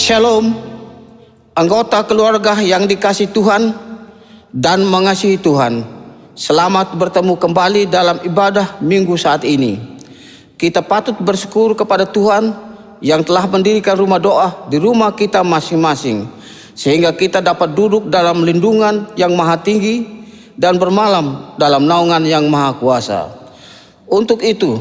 Shalom, anggota keluarga yang dikasihi Tuhan dan mengasihi Tuhan. Selamat bertemu kembali dalam ibadah minggu saat ini. Kita patut bersyukur kepada Tuhan yang telah mendirikan rumah doa di rumah kita masing-masing, sehingga kita dapat duduk dalam lindungan yang maha tinggi dan bermalam dalam naungan yang maha kuasa. Untuk itu,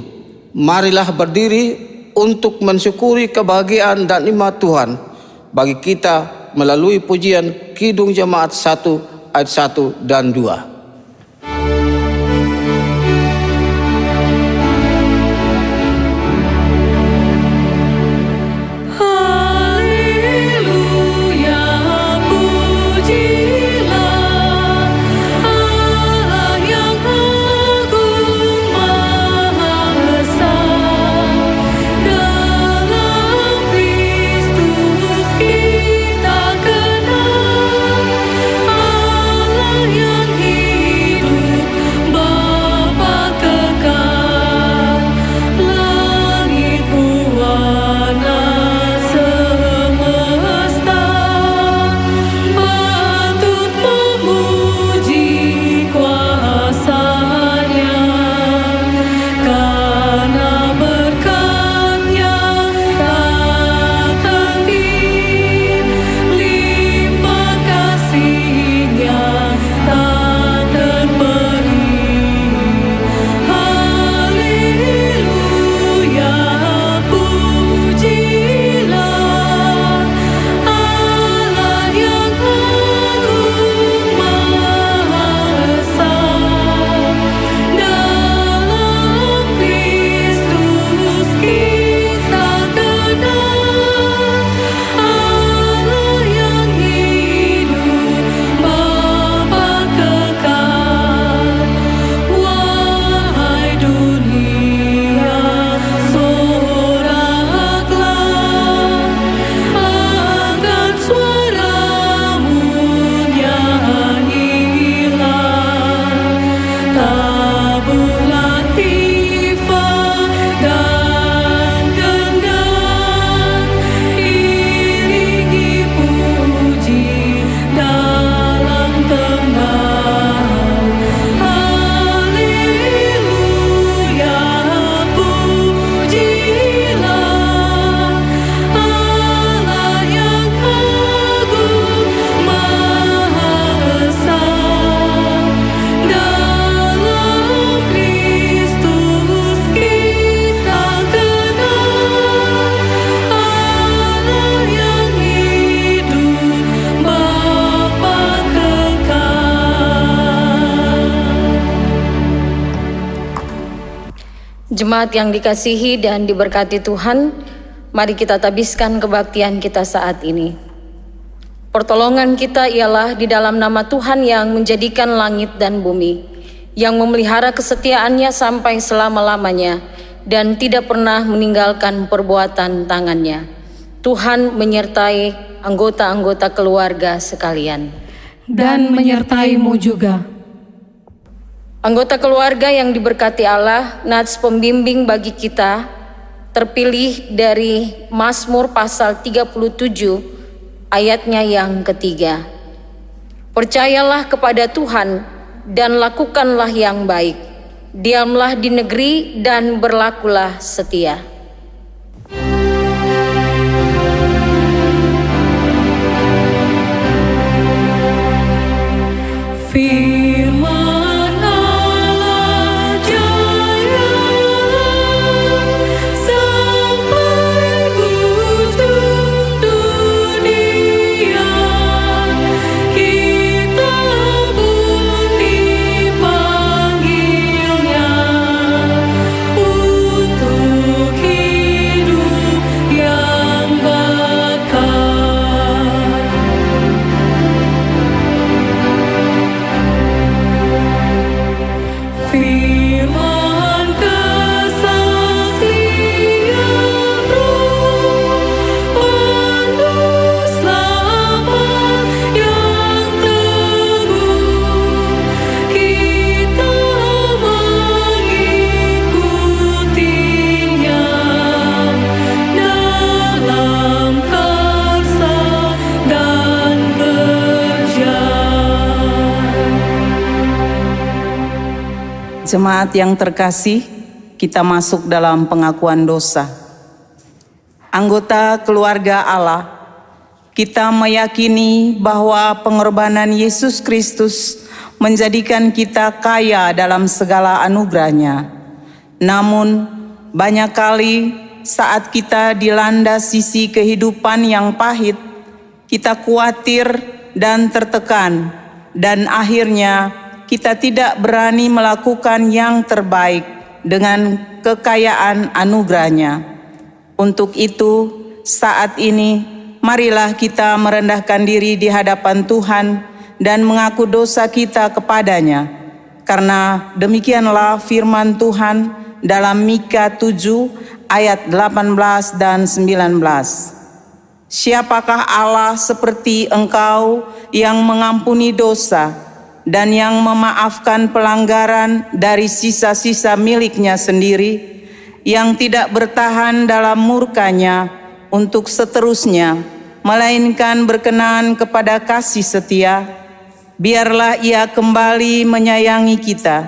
marilah berdiri untuk mensyukuri kebahagiaan dan nikmat Tuhan bagi kita melalui pujian Kidung Jemaat 1 ayat 1 dan 2. Jemaat yang dikasihi dan diberkati Tuhan, mari kita tabiskan kebaktian kita saat ini. Pertolongan kita ialah di dalam nama Tuhan yang menjadikan langit dan bumi, yang memelihara kesetiaannya sampai selama-lamanya, dan tidak pernah meninggalkan perbuatan tangannya. Tuhan menyertai anggota-anggota keluarga sekalian. Dan menyertaimu juga. Anggota keluarga yang diberkati Allah, nats pembimbing bagi kita terpilih dari Mazmur pasal 37 ayatnya yang ketiga. Percayalah kepada Tuhan dan lakukanlah yang baik. Diamlah di negeri dan berlakulah setia. Jemaat yang terkasih, kita masuk dalam pengakuan dosa. Anggota keluarga Allah, kita meyakini bahwa pengorbanan Yesus Kristus menjadikan kita kaya dalam segala anugerah-Nya. Namun, banyak kali saat kita dilanda sisi kehidupan yang pahit, kita khawatir dan tertekan, dan akhirnya kita tidak berani melakukan yang terbaik dengan kekayaan anugerah-Nya. Untuk itu, saat ini, marilah kita merendahkan diri di hadapan Tuhan dan mengaku dosa kita kepada-Nya. Karena demikianlah firman Tuhan dalam Mika 7 ayat 18 dan 19. Siapakah Allah seperti Engkau yang mengampuni dosa dan yang memaafkan pelanggaran dari sisa-sisa miliknya sendiri, yang tidak bertahan dalam murkanya untuk seterusnya, melainkan berkenan kepada kasih setia. Biarlah Ia kembali menyayangi kita,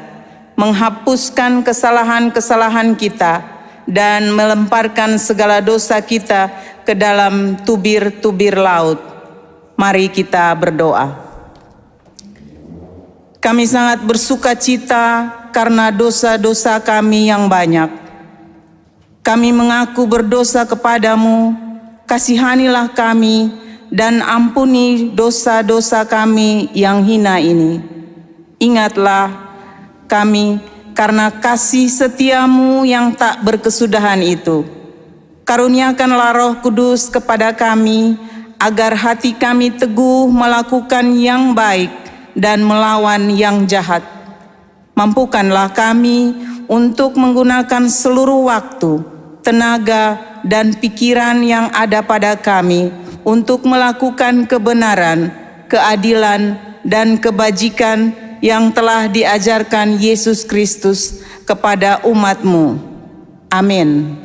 menghapuskan kesalahan-kesalahan kita, dan melemparkan segala dosa kita ke dalam tubir-tubir laut. Mari kita berdoa. Kami sangat bersuka cita karena dosa-dosa kami yang banyak. Kami mengaku berdosa kepadamu, kasihanilah kami dan ampuni dosa-dosa kami yang hina ini. Ingatlah kami karena kasih setiamu yang tak berkesudahan itu. Karuniakanlah Roh Kudus kepada kami, agar hati kami teguh melakukan yang baik dan melawan yang jahat. Mampukanlah kami untuk menggunakan seluruh waktu, tenaga, dan pikiran yang ada pada kami untuk melakukan kebenaran, keadilan, dan kebajikan yang telah diajarkan Yesus Kristus kepada umat-Mu. Amin.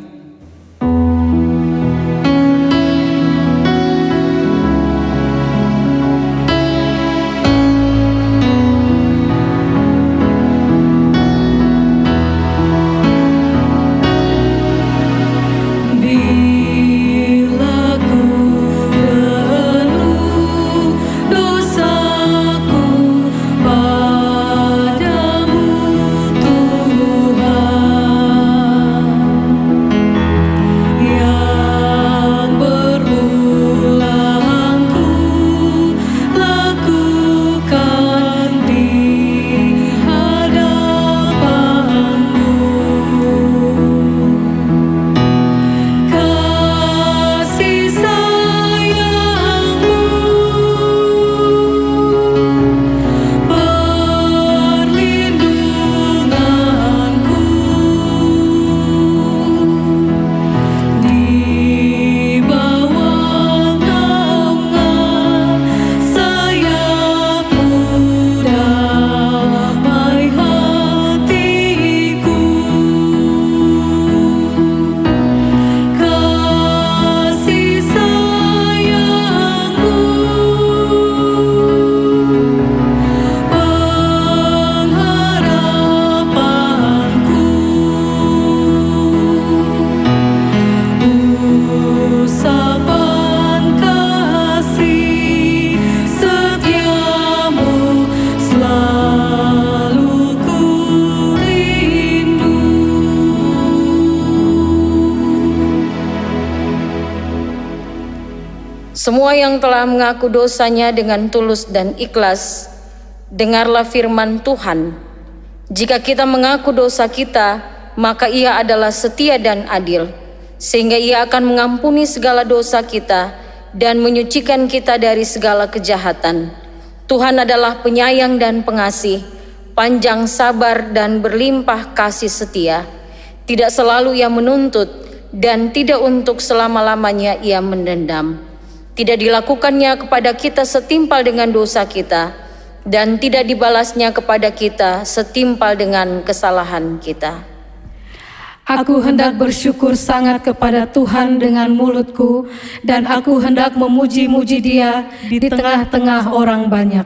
Semua yang telah mengaku dosanya dengan tulus dan ikhlas, dengarlah firman Tuhan. Jika kita mengaku dosa kita, maka Ia adalah setia dan adil, sehingga Ia akan mengampuni segala dosa kita dan menyucikan kita dari segala kejahatan. Tuhan adalah penyayang dan pengasih, panjang sabar dan berlimpah kasih setia. Tidak selalu Ia menuntut, dan tidak untuk selama-lamanya Ia mendendam. Tidak dilakukannya kepada kita setimpal dengan dosa kita, dan tidak dibalasnya kepada kita setimpal dengan kesalahan kita. Aku hendak bersyukur sangat kepada Tuhan dengan mulutku, dan aku hendak memuji-muji Dia di tengah-tengah orang banyak.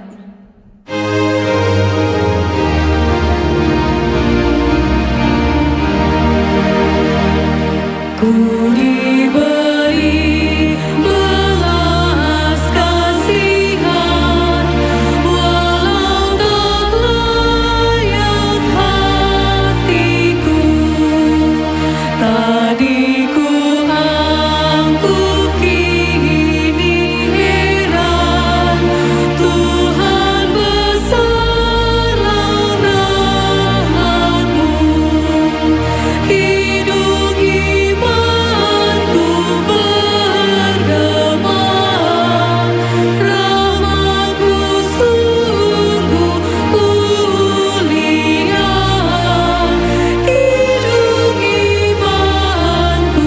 diberi belas kasihan, walau tak layak hatiku. Tadi ku angkuh, kini heran, Tuhan besarlah rahmat-Mu. Hidung imanku bergema, rahmat-Mu sungguh mulia. Hidung imanku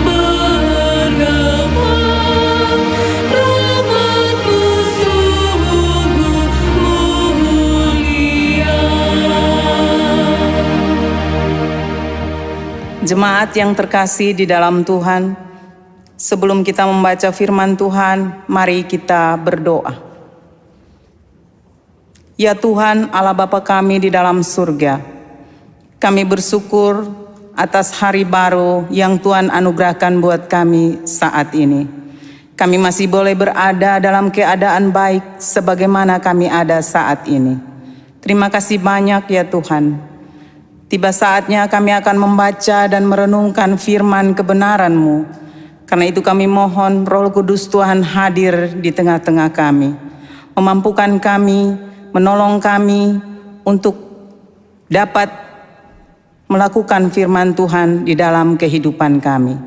bergema, rahmat-Mu sungguh mulia. Jemaat yang terkasih di dalam Tuhan, sebelum kita membaca firman Tuhan, mari kita berdoa. Ya Tuhan, Allah Bapa kami di dalam surga, kami bersyukur atas hari baru yang Tuhan anugerahkan buat kami saat ini. Kami masih boleh berada dalam keadaan baik sebagaimana kami ada saat ini. Terima kasih banyak ya Tuhan. Tiba saatnya kami akan membaca dan merenungkan firman kebenaran-Mu. Karena itu kami mohon Roh Kudus Tuhan hadir di tengah-tengah kami. Memampukan kami, menolong kami untuk dapat melakukan firman Tuhan di dalam kehidupan kami.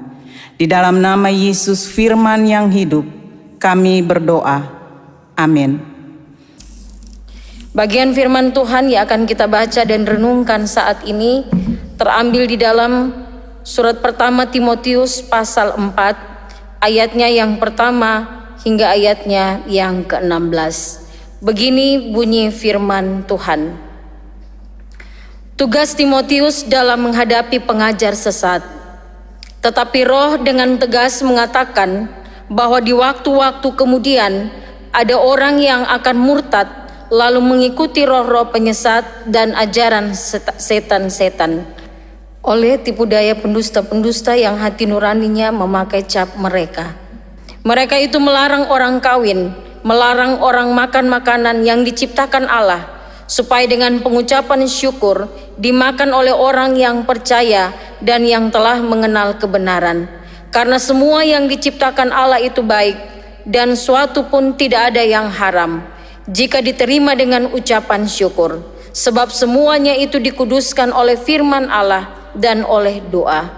Di dalam nama Yesus firman yang hidup, kami berdoa. Amin. Bagian firman Tuhan yang akan kita baca dan renungkan saat ini terambil di dalam surat pertama Timotius pasal 4, ayatnya yang pertama hingga ayatnya yang ke-16. Begini bunyi firman Tuhan. Tugas Timotius dalam menghadapi pengajar sesat. Tetapi Roh dengan tegas mengatakan bahwa di waktu-waktu kemudian ada orang yang akan murtad, lalu mengikuti roh-roh penyesat dan ajaran setan-setan oleh tipu daya pendusta-pendusta yang hati nuraninya memakai cap mereka. Mereka itu melarang orang kawin, melarang orang makan makanan yang diciptakan Allah, supaya dengan pengucapan syukur dimakan oleh orang yang percaya dan yang telah mengenal kebenaran. Karena semua yang diciptakan Allah itu baik, dan suatu pun tidak ada yang haram, jika diterima dengan ucapan syukur, sebab semuanya itu dikuduskan oleh firman Allah dan oleh doa.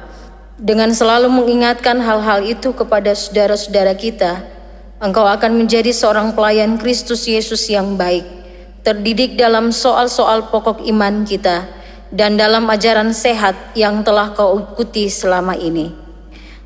Dengan selalu mengingatkan hal-hal itu kepada saudara-saudara kita, engkau akan menjadi seorang pelayan Kristus Yesus yang baik, terdidik dalam soal-soal pokok iman kita, dan dalam ajaran sehat yang telah kau ikuti selama ini.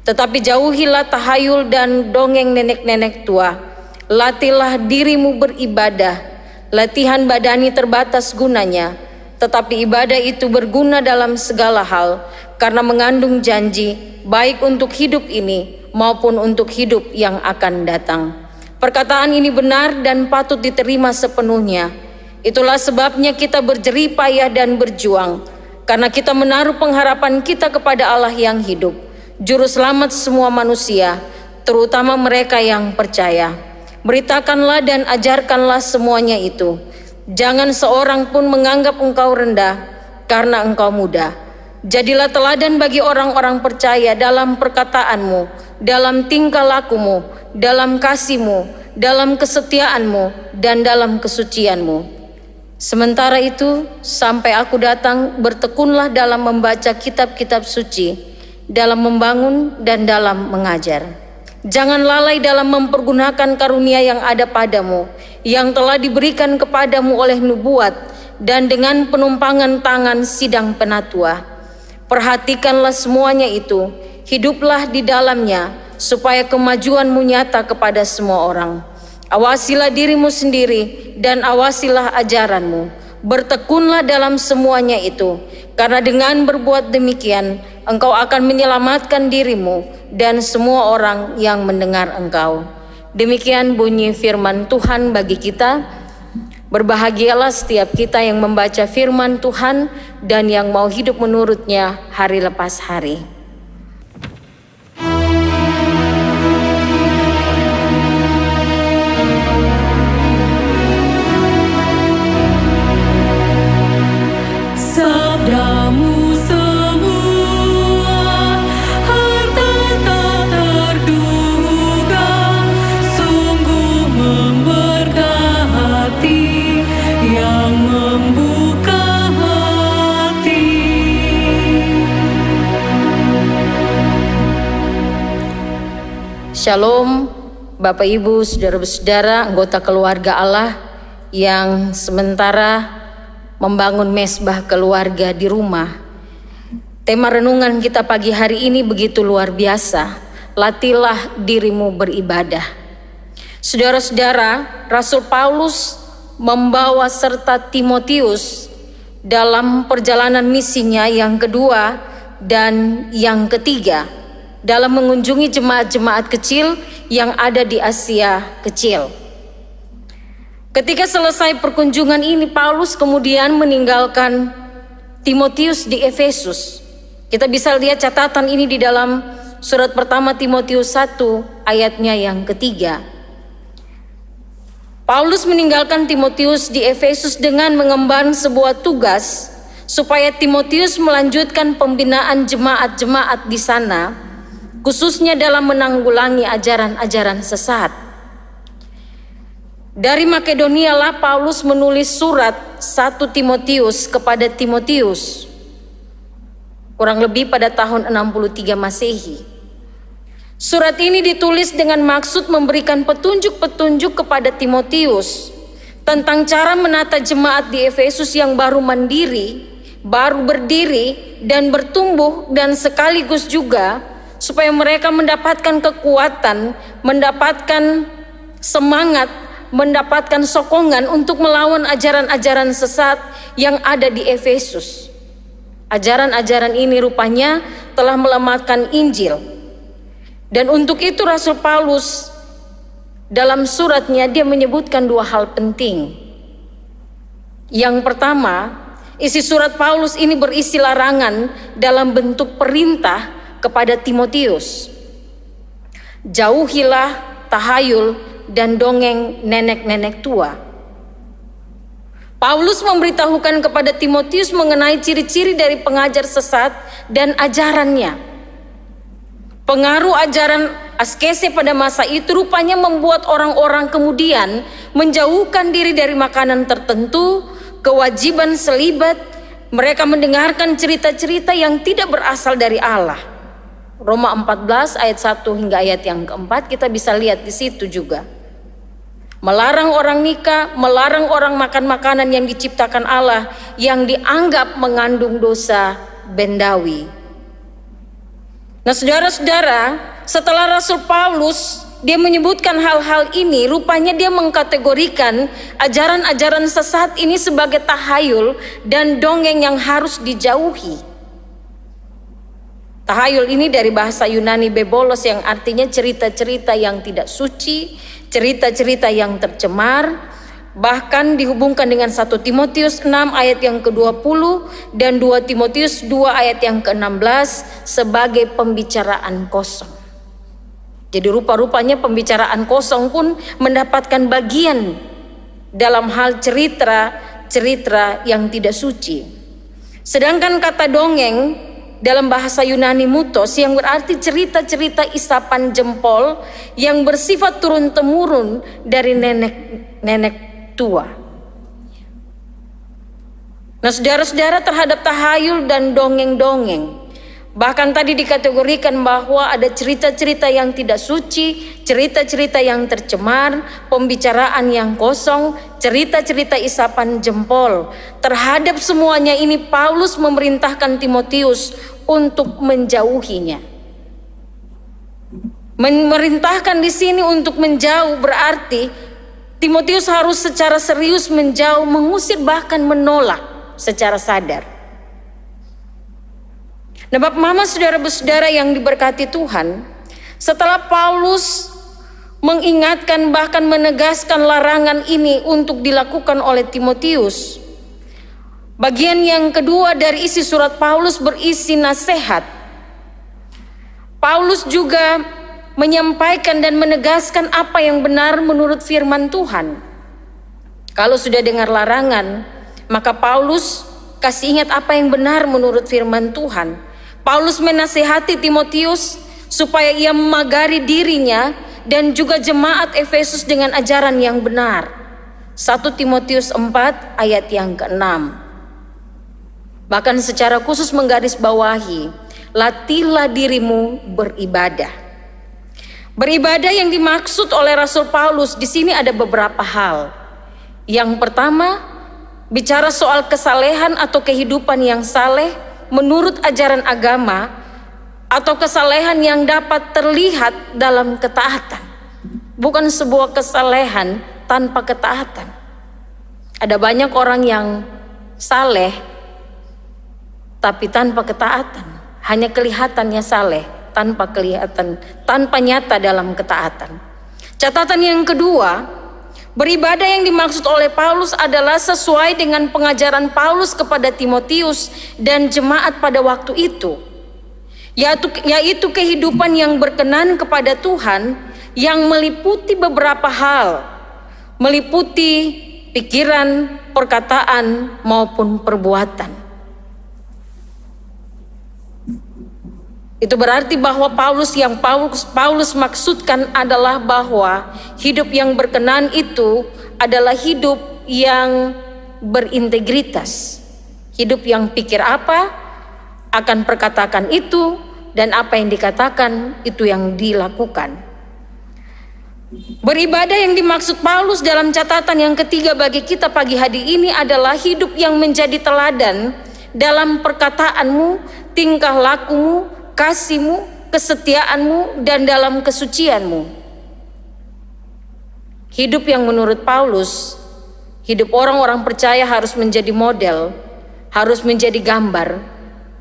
Tetapi jauhilah tahayul dan dongeng nenek-nenek tua. Latihlah dirimu beribadah. Latihan badani terbatas gunanya, tetapi ibadah itu berguna dalam segala hal, karena mengandung janji baik untuk hidup ini maupun untuk hidup yang akan datang. Perkataan ini benar dan patut diterima sepenuhnya. Itulah sebabnya kita berjerih payah dan berjuang, karena kita menaruh pengharapan kita kepada Allah yang hidup, Juru Selamat semua manusia, terutama mereka yang percaya. Beritakanlah dan ajarkanlah semuanya itu. Jangan seorang pun menganggap engkau rendah karena engkau muda. Jadilah teladan bagi orang-orang percaya dalam perkataanmu, dalam tingkah lakumu, dalam kasihmu, dalam kesetiaanmu, dan dalam kesucianmu. Sementara itu, sampai aku datang, bertekunlah dalam membaca kitab-kitab suci, dalam membangun dan dalam mengajar. Jangan lalai dalam mempergunakan karunia yang ada padamu, yang telah diberikan kepadamu oleh nubuat dan dengan penumpangan tangan sidang penatua. Perhatikanlah semuanya itu, hiduplah di dalamnya, supaya kemajuanmu nyata kepada semua orang. Awasilah dirimu sendiri dan awasilah ajaranmu. Bertekunlah dalam semuanya itu, karena dengan berbuat demikian, engkau akan menyelamatkan dirimu dan semua orang yang mendengar engkau. Demikian bunyi firman Tuhan bagi kita. Berbahagialah setiap kita yang membaca firman Tuhan dan yang mau hidup menurutnya hari lepas hari. Shalom, Bapak Ibu, Saudara-saudara, anggota keluarga Allah yang sementara membangun mesbah keluarga di rumah. Tema renungan kita pagi hari ini begitu luar biasa. Latihlah dirimu beribadah. Saudara-saudara, Rasul Paulus membawa serta Timotius dalam perjalanan misinya yang kedua dan yang ketiga dalam mengunjungi jemaat-jemaat kecil yang ada di Asia Kecil. Ketika selesai perkunjungan ini, Paulus kemudian meninggalkan Timotius di Efesus. Kita bisa lihat catatan ini di dalam surat pertama Timotius 1 ayatnya yang ketiga. Paulus meninggalkan Timotius di Efesus dengan mengemban sebuah tugas supaya Timotius melanjutkan pembinaan jemaat-jemaat di sana, khususnya dalam menanggulangi ajaran-ajaran sesat. Dari Makedonia lah Paulus menulis surat 1 Timotius kepada Timotius, kurang lebih pada tahun 63 Masehi. Surat ini ditulis dengan maksud memberikan petunjuk-petunjuk kepada Timotius tentang cara menata jemaat di Efesus yang baru mandiri, baru berdiri dan bertumbuh, dan sekaligus juga supaya mereka mendapatkan kekuatan, mendapatkan semangat, mendapatkan sokongan untuk melawan ajaran-ajaran sesat yang ada di Efesus. Ajaran-ajaran ini rupanya telah melemahkan Injil. Dan untuk itu Rasul Paulus dalam suratnya dia menyebutkan dua hal penting. Yang pertama, isi surat Paulus ini berisi larangan dalam bentuk perintah kepada Timotius. Jauhilah tahayul dan dongeng nenek-nenek tua. Paulus memberitahukan kepada Timotius mengenai ciri-ciri dari pengajar sesat dan ajarannya. Pengaruh ajaran askese pada masa itu rupanya membuat orang-orang kemudian menjauhkan diri dari makanan tertentu, kewajiban selibat. Mereka mendengarkan cerita-cerita yang tidak berasal dari Allah. Roma 14 ayat 1 hingga ayat yang keempat kita bisa lihat di situ juga. Melarang orang nikah, melarang orang makan makanan yang diciptakan Allah yang dianggap mengandung dosa bendawi. Nah saudara-saudara, setelah Rasul Paulus dia menyebutkan hal-hal ini, rupanya dia mengkategorikan ajaran-ajaran sesat ini sebagai tahayul dan dongeng yang harus dijauhi. Tahayul ini dari bahasa Yunani bebolos yang artinya cerita-cerita yang tidak suci, cerita-cerita yang tercemar. Bahkan dihubungkan dengan 1 Timotius 6 ayat yang ke-20 dan 2 Timotius 2 ayat yang ke-16 sebagai pembicaraan kosong. Jadi rupa-rupanya pembicaraan kosong pun mendapatkan bagian dalam hal cerita yang tidak suci. Sedangkan kata dongeng dalam bahasa Yunani mutos yang berarti cerita-cerita isapan jempol yang bersifat turun-temurun dari nenek-nenek tua. Nah saudara-saudara, terhadap tahayul dan dongeng-dongeng, bahkan tadi dikategorikan bahwa ada cerita-cerita yang tidak suci, cerita-cerita yang tercemar, pembicaraan yang kosong, cerita-cerita isapan jempol. Terhadap semuanya ini Paulus memerintahkan Timotius untuk menjauhinya. Memerintahkan di sini untuk menjauh berarti Timotius harus secara serius menjauh, mengusir, bahkan menolak secara sadar. Nah Bapak Mama, saudara-saudara yang diberkati Tuhan, setelah Paulus mengingatkan bahkan menegaskan larangan ini untuk dilakukan oleh Timotius, bagian yang kedua dari isi surat Paulus berisi nasihat. Paulus juga menyampaikan dan menegaskan apa yang benar menurut firman Tuhan. Kalau sudah dengar larangan, maka Paulus kasih ingat apa yang benar menurut firman Tuhan. Paulus menasihati Timotius supaya ia memagari dirinya dan juga jemaat Efesus dengan ajaran yang benar. 1 Timotius 4 ayat yang ke-6. Bahkan secara khusus menggarisbawahi, latihlah dirimu beribadah. Beribadah yang dimaksud oleh Rasul Paulus di sini ada beberapa hal. Yang pertama, bicara soal kesalehan atau kehidupan yang saleh menurut ajaran agama, atau kesalehan yang dapat terlihat dalam ketaatan. Bukan sebuah kesalehan tanpa ketaatan. Ada banyak orang yang saleh tapi tanpa ketaatan. Hanya kelihatannya saleh tanpa kelihatan, tanpa nyata dalam ketaatan. Catatan yang kedua, beribadah yang dimaksud oleh Paulus adalah sesuai dengan pengajaran Paulus kepada Timotius dan jemaat pada waktu itu, yaitu kehidupan yang berkenan kepada Tuhan yang meliputi beberapa hal, meliputi pikiran, perkataan maupun perbuatan. Itu berarti bahwa Paulus maksudkan adalah bahwa hidup yang berkenan itu adalah hidup yang berintegritas. Hidup yang pikir apa, akan perkatakan itu, dan apa yang dikatakan itu yang dilakukan. Beribadah yang dimaksud Paulus dalam catatan yang ketiga bagi kita pagi hari ini adalah hidup yang menjadi teladan dalam perkataanmu, tingkah lakumu, kasihmu, kesetiaanmu, dan dalam kesucianmu. Hidup yang menurut Paulus, hidup orang-orang percaya harus menjadi model, harus menjadi gambar,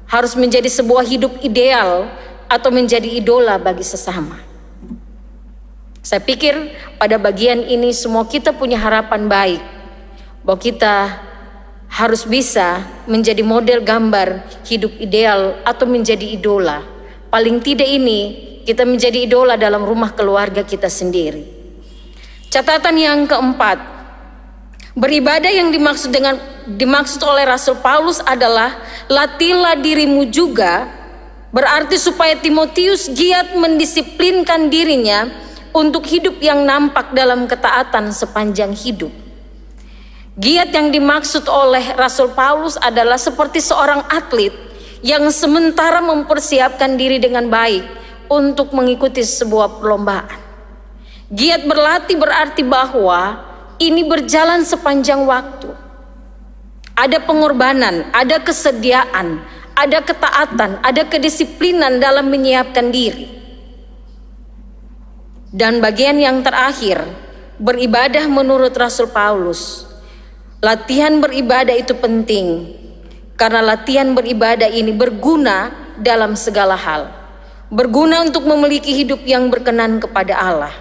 harus menjadi sebuah hidup ideal atau menjadi idola bagi sesama. Saya pikir pada bagian ini semua kita punya harapan baik, bahwa kita harus bisa menjadi model gambar hidup ideal atau menjadi idola. Paling tidak ini kita menjadi idola dalam rumah keluarga kita sendiri. Catatan yang keempat, beribadah yang dimaksud oleh Rasul Paulus adalah latihlah dirimu juga, berarti supaya Timotius giat mendisiplinkan dirinya untuk hidup yang nampak dalam ketaatan sepanjang hidup. Giat yang dimaksud oleh Rasul Paulus adalah seperti seorang atlet yang sementara mempersiapkan diri dengan baik untuk mengikuti sebuah perlombaan. Giat berlatih berarti bahwa ini berjalan sepanjang waktu. Ada pengorbanan, ada kesediaan, ada ketaatan, ada kedisiplinan dalam menyiapkan diri. Dan bagian yang terakhir, beribadah menurut Rasul Paulus. Latihan beribadah itu penting, karena latihan beribadah ini berguna dalam segala hal. Berguna untuk memiliki hidup yang berkenan kepada Allah.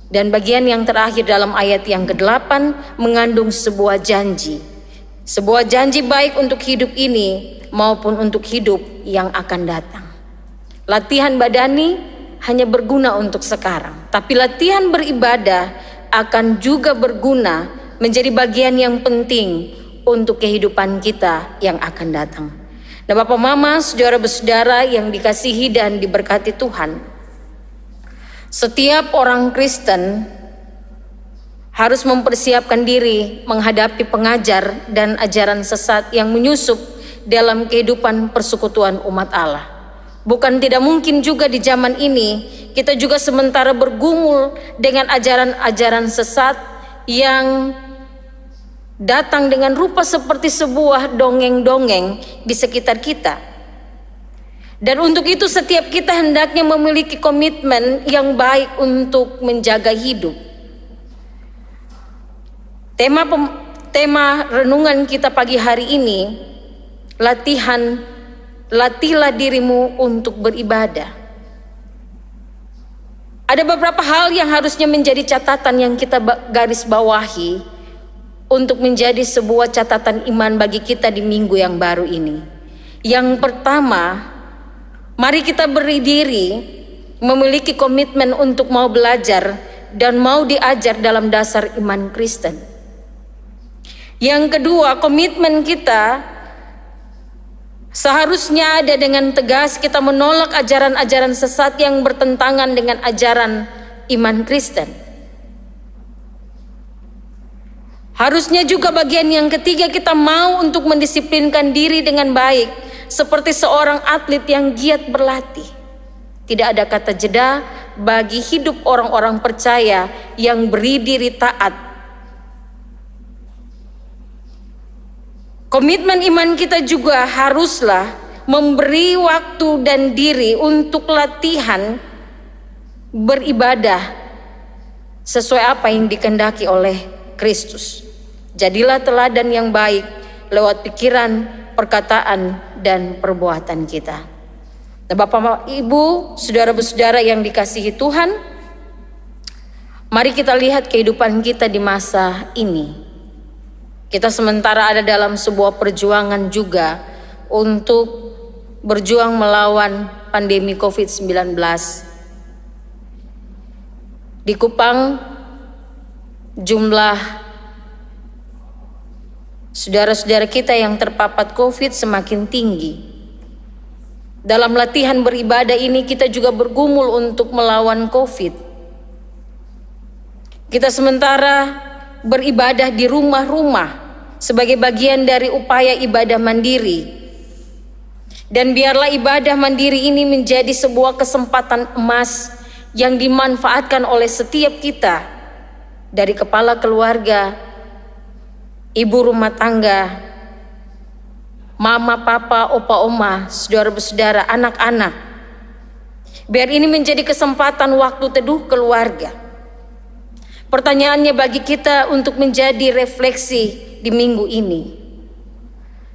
Dan bagian yang terakhir dalam ayat yang ke-8 mengandung sebuah janji. Sebuah janji baik untuk hidup ini maupun untuk hidup yang akan datang. Latihan badani hanya berguna untuk sekarang, tapi latihan beribadah akan juga berguna menjadi bagian yang penting untuk kehidupan kita yang akan datang. Nah, Bapak Mama, saudara-saudara yang dikasihi dan diberkati Tuhan, setiap orang Kristen harus mempersiapkan diri menghadapi pengajar dan ajaran sesat yang menyusup dalam kehidupan persekutuan umat Allah. Bukan tidak mungkin juga di zaman ini kita juga sementara bergumul dengan ajaran-ajaran sesat yang datang dengan rupa seperti sebuah dongeng-dongeng di sekitar kita. Dan untuk itu setiap kita hendaknya memiliki komitmen yang baik untuk menjaga hidup. Tema renungan kita pagi hari ini, latihlah dirimu untuk beribadah. Ada beberapa hal yang harusnya menjadi catatan yang kita garis bawahi untuk menjadi sebuah catatan iman bagi kita di minggu yang baru ini. Yang pertama, mari kita berdiri memiliki komitmen untuk mau belajar dan mau diajar dalam dasar iman Kristen. Yang kedua, komitmen kita seharusnya ada dengan tegas kita menolak ajaran-ajaran sesat yang bertentangan dengan ajaran iman Kristen. Harusnya juga bagian yang ketiga kita mau untuk mendisiplinkan diri dengan baik seperti seorang atlet yang giat berlatih. Tidak ada kata jeda bagi hidup orang-orang percaya yang beri diri taat. Komitmen iman kita juga haruslah memberi waktu dan diri untuk latihan beribadah sesuai apa yang dikehendaki oleh Kristus. Jadilah teladan yang baik lewat pikiran, perkataan, dan perbuatan kita. Nah, Bapak, Ibu, saudara-saudara yang dikasihi Tuhan, mari kita lihat kehidupan kita di masa ini. Kita sementara ada dalam sebuah perjuangan juga untuk berjuang melawan pandemi COVID-19. Di Kupang, jumlah saudara-saudara kita yang terpapar COVID semakin tinggi. Dalam latihan beribadah ini kita juga bergumul untuk melawan COVID. Kita sementara beribadah di rumah-rumah sebagai bagian dari upaya ibadah mandiri. Dan biarlah ibadah mandiri ini menjadi sebuah kesempatan emas yang dimanfaatkan oleh setiap kita, dari kepala keluarga, ibu rumah tangga, mama, papa, opa, oma, saudara-saudara, anak-anak. Biar ini menjadi kesempatan waktu teduh keluarga. Pertanyaannya bagi kita untuk menjadi refleksi di minggu ini.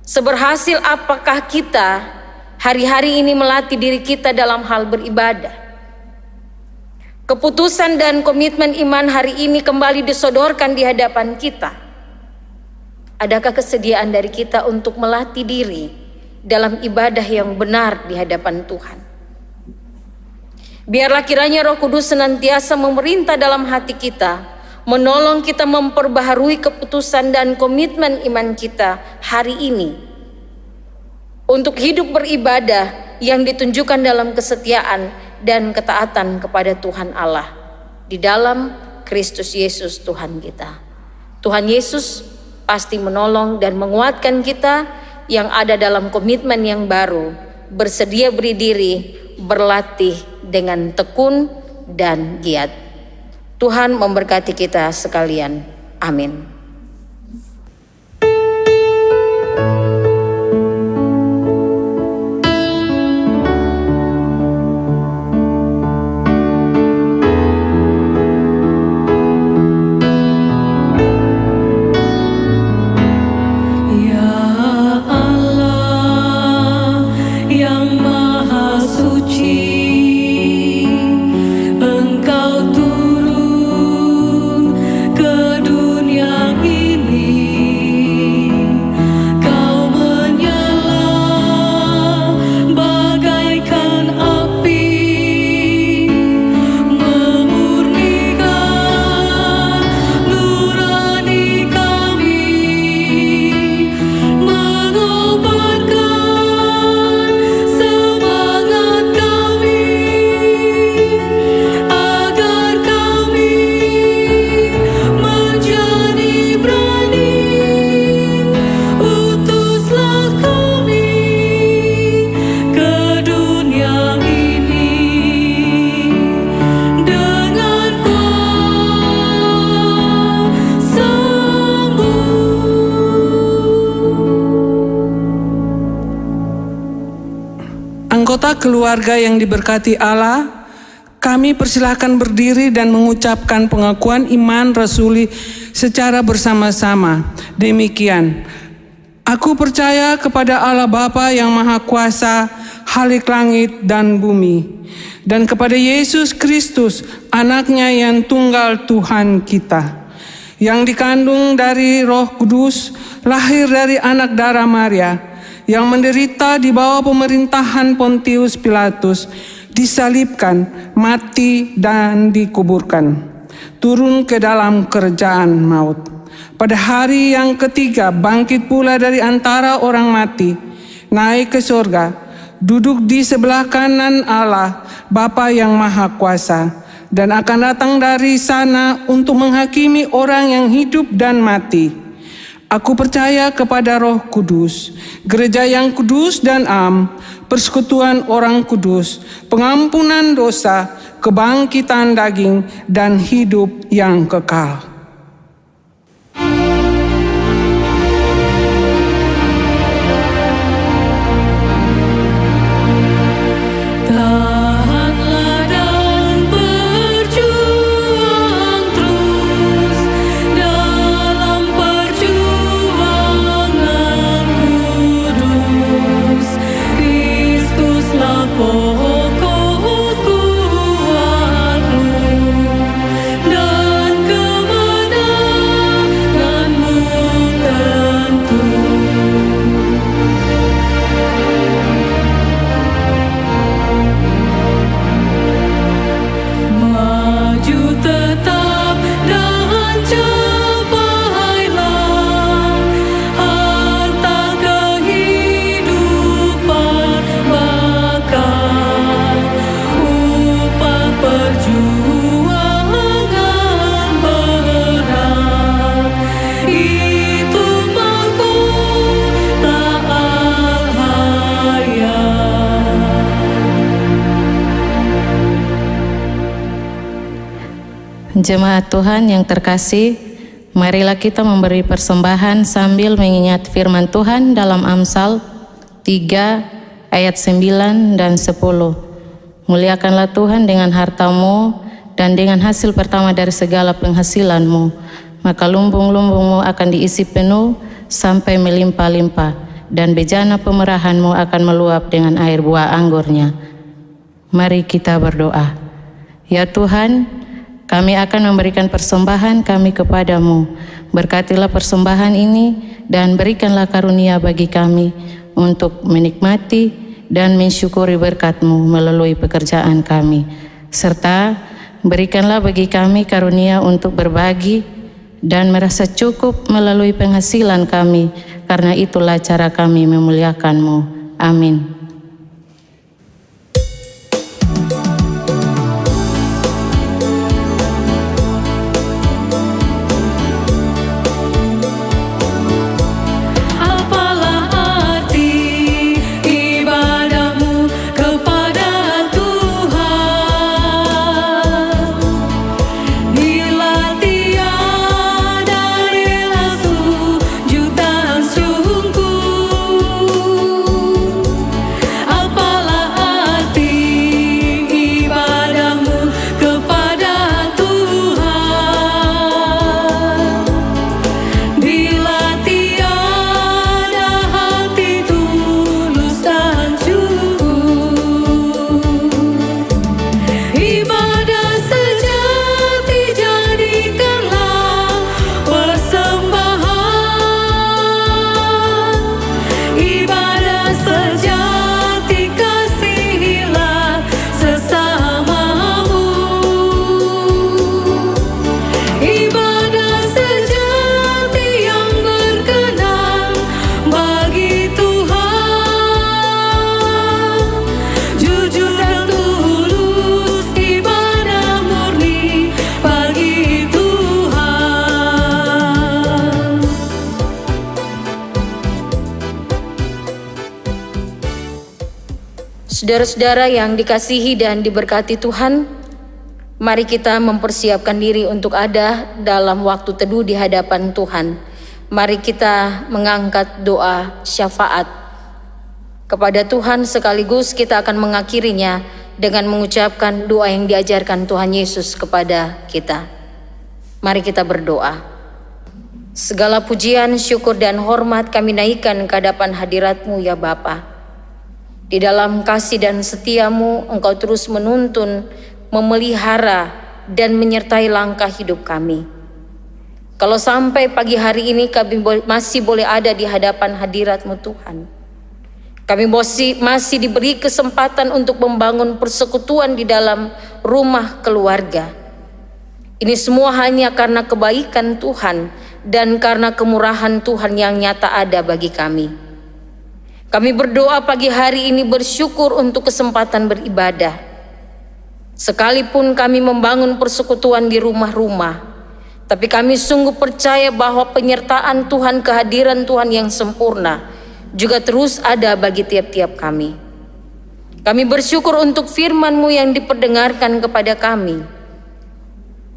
Seberhasil apakah kita hari-hari ini melatih diri kita dalam hal beribadah? Keputusan dan komitmen iman hari ini kembali disodorkan di hadapan kita. Adakah kesediaan dari kita untuk melatih diri dalam ibadah yang benar di hadapan Tuhan? Biarlah kiranya Roh Kudus senantiasa memerintah dalam hati kita, menolong kita memperbaharui keputusan dan komitmen iman kita hari ini untuk hidup beribadah yang ditunjukkan dalam kesetiaan dan ketaatan kepada Tuhan Allah di dalam Kristus Yesus Tuhan kita. Tuhan Yesus pasti menolong dan menguatkan kita yang ada dalam komitmen yang baru, bersedia beri diri, berlatih dengan tekun dan giat. Tuhan memberkati kita sekalian. Amin. Anggota keluarga yang diberkati Allah, kami persilahkan berdiri dan mengucapkan pengakuan iman rasuli secara bersama-sama. Demikian, aku percaya kepada Allah Bapa yang Maha Kuasa, Khalik langit dan bumi, dan kepada Yesus Kristus, anaknya yang tunggal Tuhan kita, yang dikandung dari Roh Kudus, lahir dari anak darah Maria, yang menderita di bawah pemerintahan Pontius Pilatus, disalibkan, mati, dan dikuburkan, turun ke dalam kerajaan maut. Pada hari yang ketiga bangkit pula dari antara orang mati, naik ke surga, duduk di sebelah kanan Allah, Bapa yang Maha Kuasa, dan akan datang dari sana untuk menghakimi orang yang hidup dan mati. Aku percaya kepada Roh Kudus, gereja yang kudus dan am, persekutuan orang kudus, pengampunan dosa, kebangkitan daging, dan hidup yang kekal. Tahanlah dan berjuang terus dalam perjuangan kudus. Kristuslah pokok kuatmu dan kemenanganmu tentu. Maju tetap dan capailah harta kehidupan bakal upah perjuangan berat itu mahkota al-hayat. Jemaat Tuhan yang terkasih, marilah kita memberi persembahan sambil mengingat firman Tuhan dalam Amsal 3 ayat 9 dan 10. Muliakanlah Tuhan dengan hartamu dan dengan hasil pertama dari segala penghasilanmu, maka lumbung-lumbungmu akan diisi penuh sampai melimpah-limpah, dan bejana pemerahanmu akan meluap dengan air buah anggurnya. Mari kita berdoa. Ya Tuhan, kami akan memberikan persembahan kami kepadamu. Berkatilah persembahan ini dan berikanlah karunia bagi kami untuk menikmati dan mensyukuri berkat-Mu melalui pekerjaan kami. Serta berikanlah bagi kami karunia untuk berbagi dan merasa cukup melalui penghasilan kami, karena itulah cara kami memuliakan-Mu. Amin. Apalah arti ibadahmu kepada Tuhan bila tiada rela sujud dan sungguh? Apalah arti ibadahmu kepada Tuhan bila tiada hati tulus dan sungguh? Ibadah sejati jadikanlah persembahan. Ibadah sejati kasihilah sesamamu. Ibadah sejati yang berkenan bagi Tuhan. Jujur dan tulus, ibadah murni bagi Tuhan. Saudara-saudara yang dikasihi dan diberkati Tuhan, mari kita mempersiapkan diri untuk ada dalam waktu teduh di hadapan Tuhan. Mari kita mengangkat doa syafaat kepada Tuhan, sekaligus kita akan mengakhirinya dengan mengucapkan doa yang diajarkan Tuhan Yesus kepada kita. Mari kita berdoa. Segala pujian, syukur, dan hormat kami naikkan ke hadapan hadirat-Mu ya Bapa. Di dalam kasih dan setia-Mu, Engkau terus menuntun, memelihara, dan menyertai langkah hidup kami. Kalau sampai pagi hari ini kami masih boleh ada di hadapan hadirat-Mu Tuhan, kami masih diberi kesempatan untuk membangun persekutuan di dalam rumah keluarga. Ini semua hanya karena kebaikan Tuhan dan karena kemurahan Tuhan yang nyata ada bagi kami. Kami berdoa pagi hari ini bersyukur untuk kesempatan beribadah. Sekalipun kami membangun persekutuan di rumah-rumah, Tapi kami sungguh percaya bahwa penyertaan Tuhan, kehadiran Tuhan yang sempurna juga terus ada bagi tiap-tiap kami. Kami bersyukur untuk firman-Mu yang diperdengarkan kepada kami.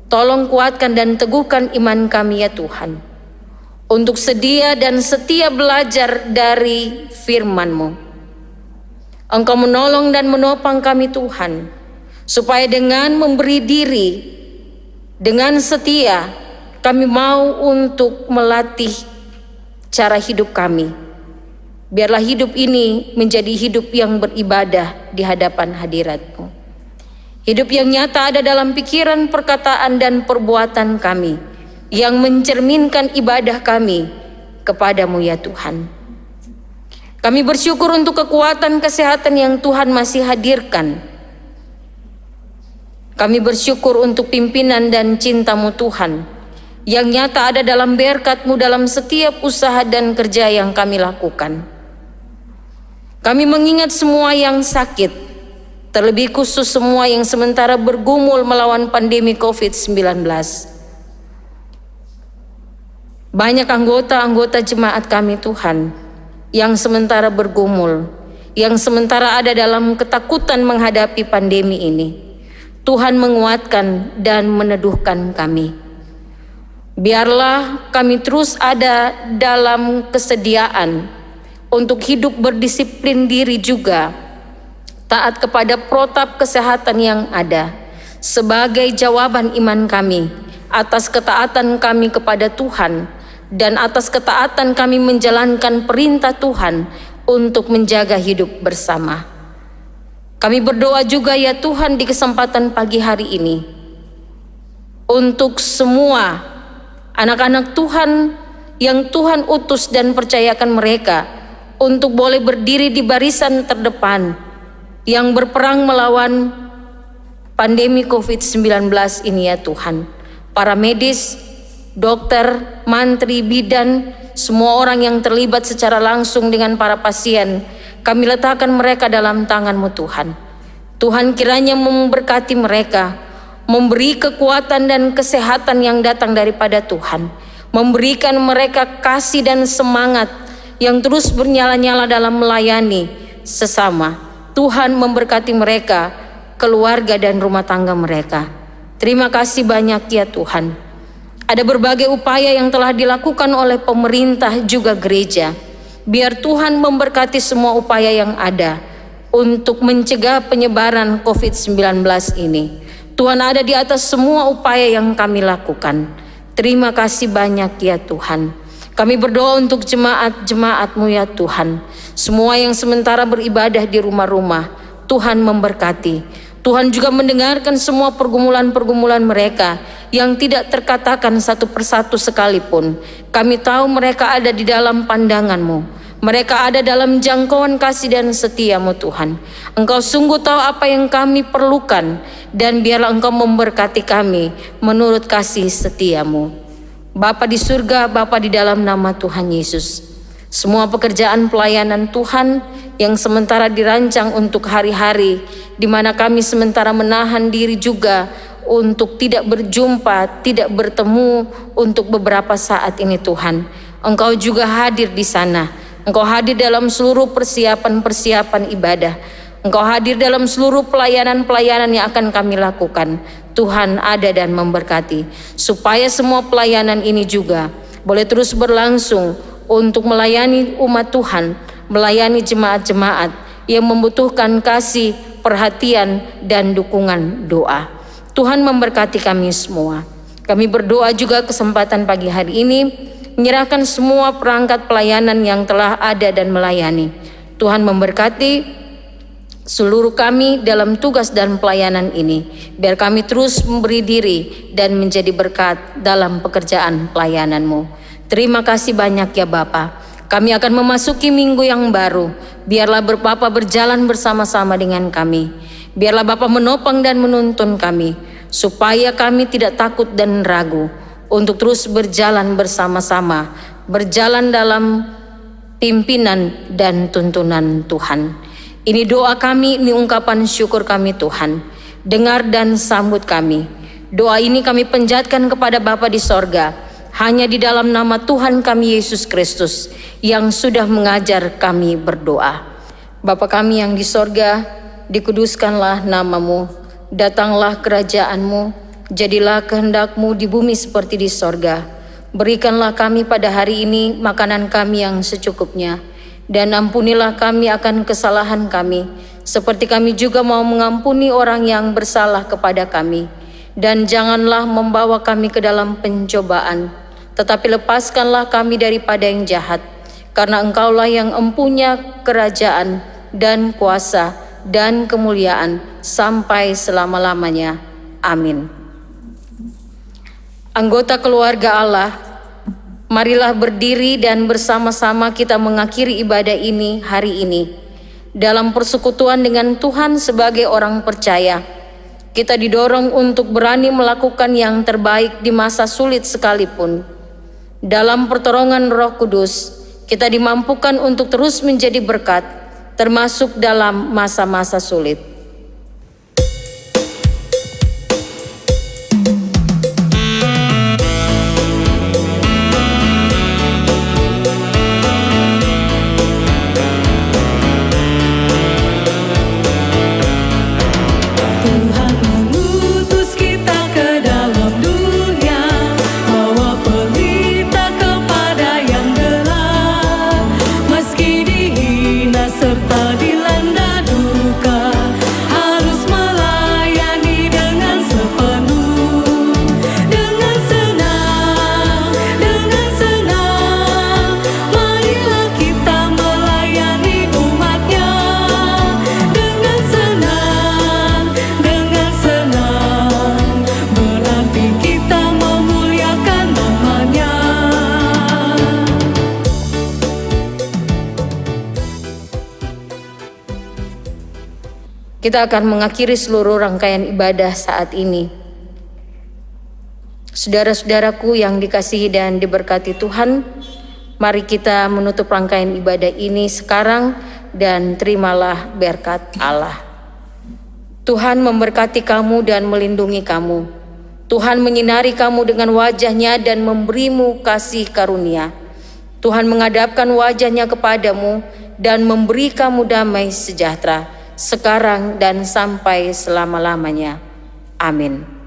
Tolong kuatkan dan teguhkan iman kami ya Tuhan, untuk sedia dan setia belajar dari firman-Mu. Engkau menolong dan menopang kami Tuhan, supaya dengan memberi diri, dengan setia, kami mau untuk melatih cara hidup kami. Biarlah hidup ini menjadi hidup yang beribadah di hadapan hadirat-Mu. Hidup yang nyata ada dalam pikiran, perkataan, dan perbuatan kami, yang mencerminkan ibadah kami kepada-Mu ya Tuhan. Kami bersyukur untuk kekuatan kesehatan yang Tuhan masih hadirkan. Kami bersyukur untuk pimpinan dan cinta-Mu Tuhan, yang nyata ada dalam berkat-Mu dalam setiap usaha dan kerja yang kami lakukan. Kami mengingat semua yang sakit, terlebih khusus semua yang sementara bergumul melawan pandemi COVID-19. Banyak anggota-anggota jemaat kami Tuhan, yang sementara bergumul, yang sementara ada dalam ketakutan menghadapi pandemi ini. Tuhan menguatkan dan meneduhkan kami. Biarlah kami terus ada dalam kesediaan untuk hidup berdisiplin diri juga, taat kepada protap kesehatan yang ada, sebagai jawaban iman kami atas ketaatan kami kepada Tuhan dan atas ketaatan kami menjalankan perintah Tuhan untuk menjaga hidup bersama. Kami berdoa juga ya Tuhan di kesempatan pagi hari ini, untuk semua anak-anak Tuhan yang Tuhan utus dan percayakan mereka untuk boleh berdiri di barisan terdepan yang berperang melawan pandemi COVID-19 ini ya Tuhan. Para medis, dokter, mantri, bidan, semua orang yang terlibat secara langsung dengan para pasien, kami letakkan mereka dalam tangan-Mu Tuhan. Tuhan kiranya memberkati mereka, memberi kekuatan dan kesehatan yang datang daripada Tuhan, memberikan mereka kasih dan semangat yang terus bernyala-nyala dalam melayani sesama. Tuhan memberkati mereka, keluarga dan rumah tangga mereka. Terima kasih banyak ya Tuhan. Ada berbagai upaya yang telah dilakukan oleh pemerintah juga gereja. Biar Tuhan memberkati semua upaya yang ada untuk mencegah penyebaran COVID-19 ini. Tuhan ada di atas semua upaya yang kami lakukan. Terima kasih banyak ya Tuhan. Kami berdoa untuk jemaat-jemaat-Mu ya Tuhan. Semua yang sementara beribadah di rumah-rumah, Tuhan memberkati. Tuhan juga mendengarkan semua pergumulan-pergumulan mereka yang tidak terkatakan satu persatu sekalipun. Kami tahu mereka ada di dalam pandangan-Mu. Mereka ada dalam jangkauan kasih dan setia-Mu Tuhan. Engkau sungguh tahu apa yang kami perlukan, dan biarlah Engkau memberkati kami menurut kasih setia-Mu. Bapa di surga, Bapa di dalam nama Tuhan Yesus, semua pekerjaan pelayanan Tuhan yang sementara dirancang untuk hari-hari di mana kami sementara menahan diri juga untuk tidak berjumpa, tidak bertemu untuk beberapa saat ini Tuhan. Engkau juga hadir di sana. Engkau hadir dalam seluruh persiapan-persiapan ibadah. Engkau hadir dalam seluruh pelayanan-pelayanan yang akan kami lakukan. Tuhan ada dan memberkati, supaya semua pelayanan ini juga boleh terus berlangsung untuk melayani umat Tuhan, melayani jemaat-jemaat yang membutuhkan kasih, perhatian, dan dukungan doa. Tuhan memberkati kami semua. Kami berdoa juga kesempatan pagi hari ini, menyerahkan semua perangkat pelayanan yang telah ada dan melayani. Tuhan memberkati seluruh kami dalam tugas dan pelayanan ini. Biar kami terus memberi diri dan menjadi berkat dalam pekerjaan pelayanan-Mu. Terima kasih banyak ya Bapa. Kami akan memasuki minggu yang baru. Biarlah Bapa berjalan bersama-sama dengan kami. Biarlah Bapa menopang dan menuntun kami, supaya kami tidak takut dan ragu untuk terus berjalan bersama-sama, berjalan dalam pimpinan dan tuntunan Tuhan. Ini doa kami, ini ungkapan syukur kami Tuhan. Dengar dan sambut kami. Doa ini kami panjatkan kepada Bapa di sorga, hanya di dalam nama Tuhan kami Yesus Kristus yang sudah mengajar kami berdoa. Bapa kami yang di sorga, dikuduskanlah namamu, datanglah kerajaanmu, jadilah kehendak-Mu di bumi seperti di sorga. Berikanlah kami pada hari ini makanan kami yang secukupnya, dan ampunilah kami akan kesalahan kami, seperti kami juga mau mengampuni orang yang bersalah kepada kami. Dan janganlah membawa kami ke dalam pencobaan, tetapi lepaskanlah kami daripada yang jahat, karena Engkaulah yang empunya kerajaan dan kuasa dan kemuliaan sampai selama-lamanya. Amin. Anggota keluarga Allah, marilah berdiri dan bersama-sama kita mengakhiri ibadah ini hari ini. Dalam persekutuan dengan Tuhan sebagai orang percaya, kita didorong untuk berani melakukan yang terbaik di masa sulit sekalipun. Dalam pertolongan Roh Kudus, kita dimampukan untuk terus menjadi berkat, termasuk dalam masa-masa sulit. Serta dilanda duka, harus melayani dengan sepenuh, dengan senang, marilah kita melayani umatnya, dengan senang, berarti kita memuliakan namanya. Kita akan mengakhiri seluruh rangkaian ibadah saat ini. Saudara-saudaraku yang dikasihi dan diberkati Tuhan, mari kita menutup rangkaian ibadah ini sekarang dan terimalah berkat Allah. Tuhan memberkati kamu dan melindungi kamu. Tuhan menyinari kamu dengan wajah-Nya dan memberimu kasih karunia. Tuhan menghadapkan wajah-Nya kepadamu dan memberi kamu damai sejahtera, sekarang dan sampai selama-lamanya. Amin.